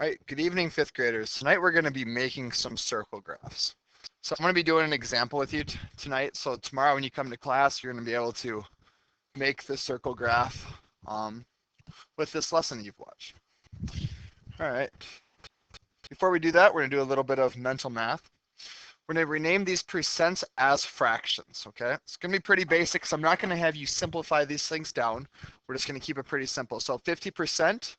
All right, good evening, fifth graders. Tonight we're going to be making some circle graphs. So I'm going to be doing an example with you tonight. So tomorrow when you come to class, you're going to be able to make the circle graph with this lesson you've watched. All right. Before we do that, we're going to do a little bit of mental math. We're going to rename these percents as fractions, okay? It's going to be pretty basic, so I'm not going to have you simplify these things down. We're just going to keep it pretty simple. So 50%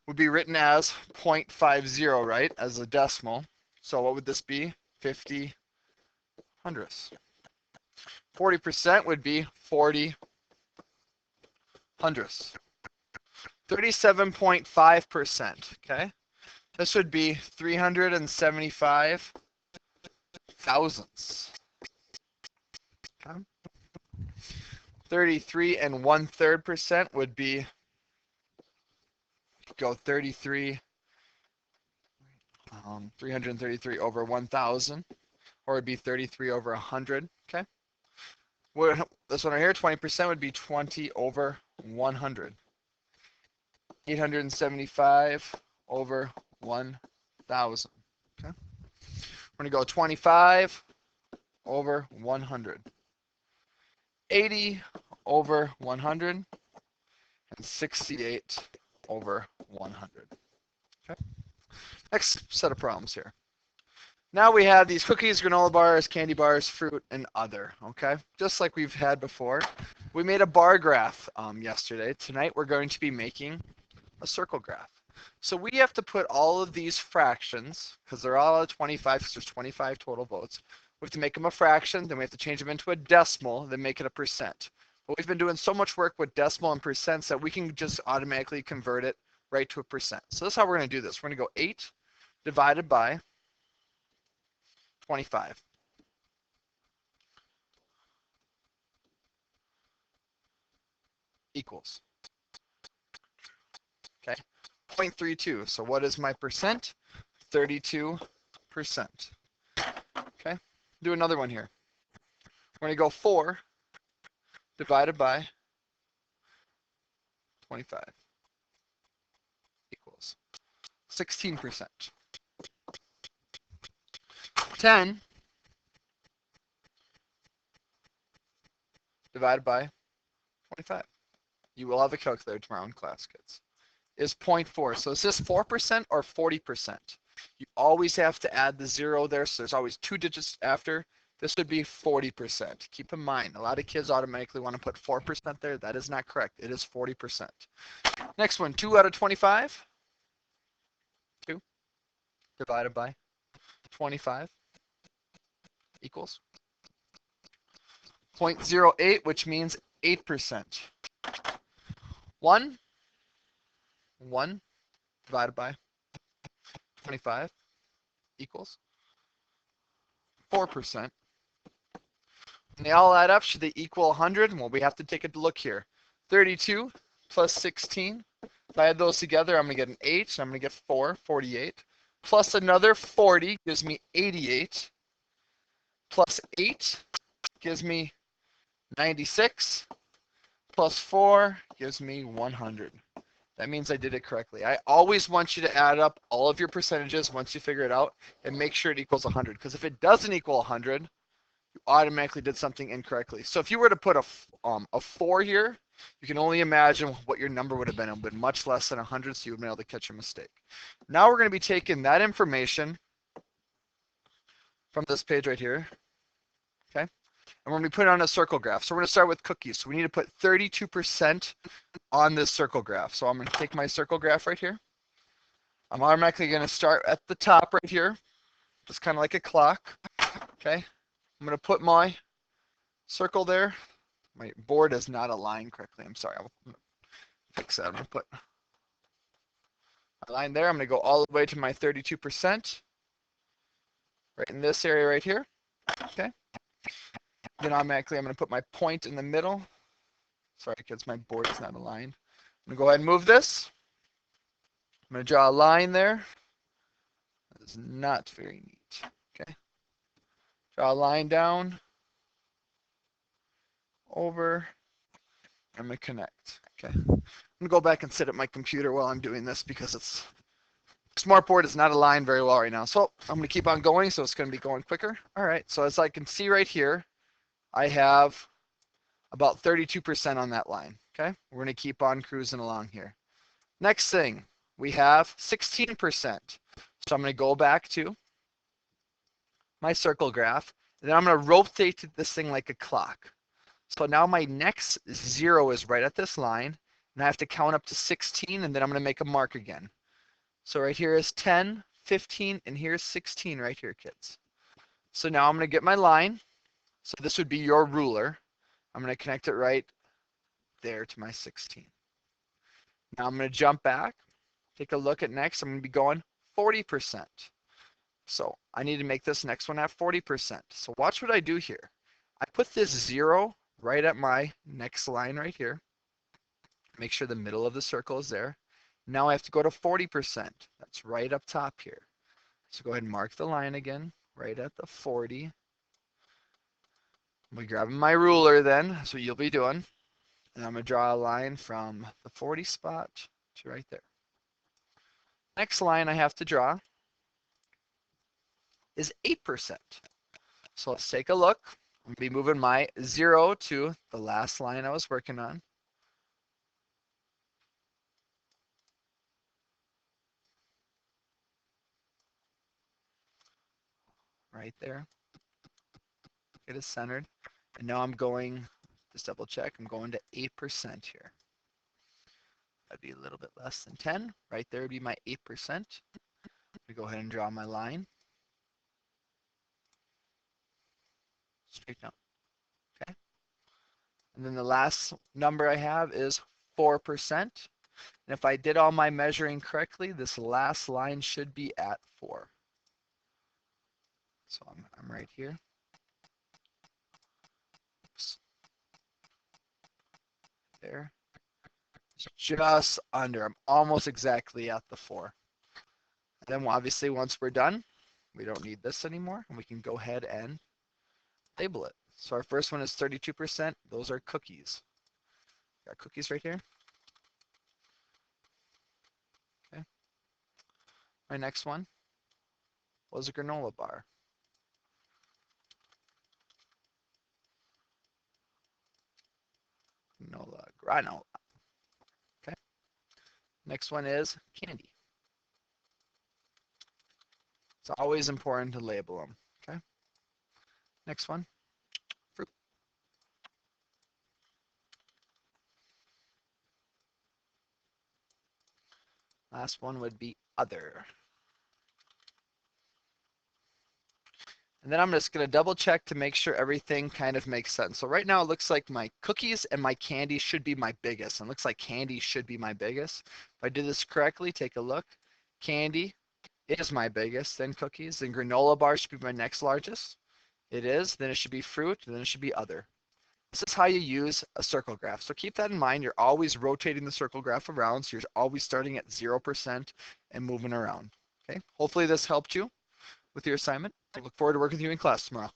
would be written as 0.50, right, as a decimal. So what would this be? 50 hundredths. 40% would be 40 hundredths. 37.5%, okay? This would be 375 thousandths. Okay. 33 and 1/3% would be, go 333 over 1,000, or it'd be 33 over 100, okay? This one right here, 20% would be 20 over 100. 875 over 1,000, okay? We're gonna go 25 over 100. 80 over 100, and 68 over 100. Okay. Next set of problems here. Now we have these cookies, granola bars, candy bars, fruit, and other, okay? Just like we've had before. We made a bar graph yesterday. Tonight we're going to be making a circle graph. So we have to put all of these fractions, because they're all 25, because there's 25 total votes. We have to make them a fraction, then we have to change them into a decimal, then make it a percent. But we've been doing so much work with decimal and percents that we can just automatically convert it right to a percent. So this is how we're going to do this. We're going to go 8 divided by 25. Equals. Okay. 0.32. So what is my percent? 32%. Okay. Do another one here. We're going to go 4 divided by 25 equals 16%. 10 divided by 25. You will have a calculator tomorrow in class, kids. Is 0.4. So is this 4% or 40%? You always have to add the 0 there, so there's always 2 digits after. This would be 40%. Keep in mind, a lot of kids automatically want to put 4% there. That is not correct. It is 40%. Next one, 2 out of 25. 2 divided by 25 equals 0.08, which means 8%. 1 divided by 25 equals 4%. And they all add up. Should they equal 100? Well, we have to take a look here. 32 plus 16. If I add those together, I'm going to get an 8. So I'm going to get 4, 48. Plus another 40 gives me 88. Plus 8 gives me 96. Plus 4 gives me 100. That means I did it correctly. I always want you to add up all of your percentages once you figure it out and make sure it equals 100. Because if it doesn't equal 100, you automatically did something incorrectly. So if you were to put a 4 here, you can only imagine what your number would have been. It would have been much less than 100, so you would be able to catch a mistake. Now we're going to be taking that information from this page right here, okay? And we're going to be putting it on a circle graph. So we're going to start with cookies. So we need to put 32% on this circle graph. So I'm going to take my circle graph right here. I'm automatically going to start at the top right here, just kind of like a clock, okay? I'm going to put my circle there. My board is not aligned correctly. I'm sorry. I'm going to fix that. I'm going to put a line there. I'm going to go all the way to my 32%, right in this area right here, okay? Then automatically I'm going to put my point in the middle. Sorry, kids, my board is not aligned. I'm going to go ahead and move this. I'm going to draw a line there. That is not very neat, okay? Draw a line down, over, I'm going to connect, okay? I'm going to go back and sit at my computer while I'm doing this because it's Smartboard is not aligned very well right now. So I'm going to keep on going, so it's going to be going quicker. All right, so as I can see right here, I have about 32% on that line, okay? We're going to keep on cruising along here. Next thing, we have 16%. So I'm going to go back to my circle graph, and then I'm going to rotate this thing like a clock. So now my next 0 is right at this line, and I have to count up to 16, and then I'm going to make a mark again. So right here is 10, 15, and here's 16 right here, kids. So now I'm going to get my line. So this would be your ruler. I'm going to connect it right there to my 16. Now I'm going to jump back, take a look at next. I'm going to be going 40%. So I need to make this next one at 40%. So watch what I do here. I put this 0 right at my next line right here. Make sure the middle of the circle is there. Now I have to go to 40%. That's right up top here. So go ahead and mark the line again, right at the 40. I'm grabbing my ruler then, that's what you'll be doing. And I'm going to draw a line from the 40 spot to right there. Next line I have to draw is 8%. So let's take a look. I'm going to be moving my 0 to the last line I was working on. Right there. It is centered. And now I'm going, just double check, I'm going to 8% here. That'd be a little bit less than 10. Right there would be my 8%. We go ahead and draw my line. Straight down. Okay. And then the last number I have is 4%. And if I did all my measuring correctly, this last line should be at 4. So I'm right here. Oops. There. Just under. I'm almost exactly at the 4. And then obviously once we're done, we don't need this anymore, and we can go ahead and label it. So our first one is 32%. Those are cookies. Got cookies right here. Okay. My next one was a granola bar. Granola. Okay. Next one is candy. It's always important to label them. Okay. Next one, fruit. Last one would be other. And then I'm just going to double check to make sure everything kind of makes sense. So right now it looks like my cookies and my candy should be my biggest. And it looks like candy should be my biggest. If I did this correctly, take a look. Candy is my biggest, then cookies. Then granola bar should be my next largest. It is. Then it should be fruit. Then it should be other. This is how you use a circle graph. So keep that in mind. You're always rotating the circle graph around. So you're always starting at 0% and moving around. Okay. Hopefully this helped you with your assignment. I look forward to working with you in class tomorrow.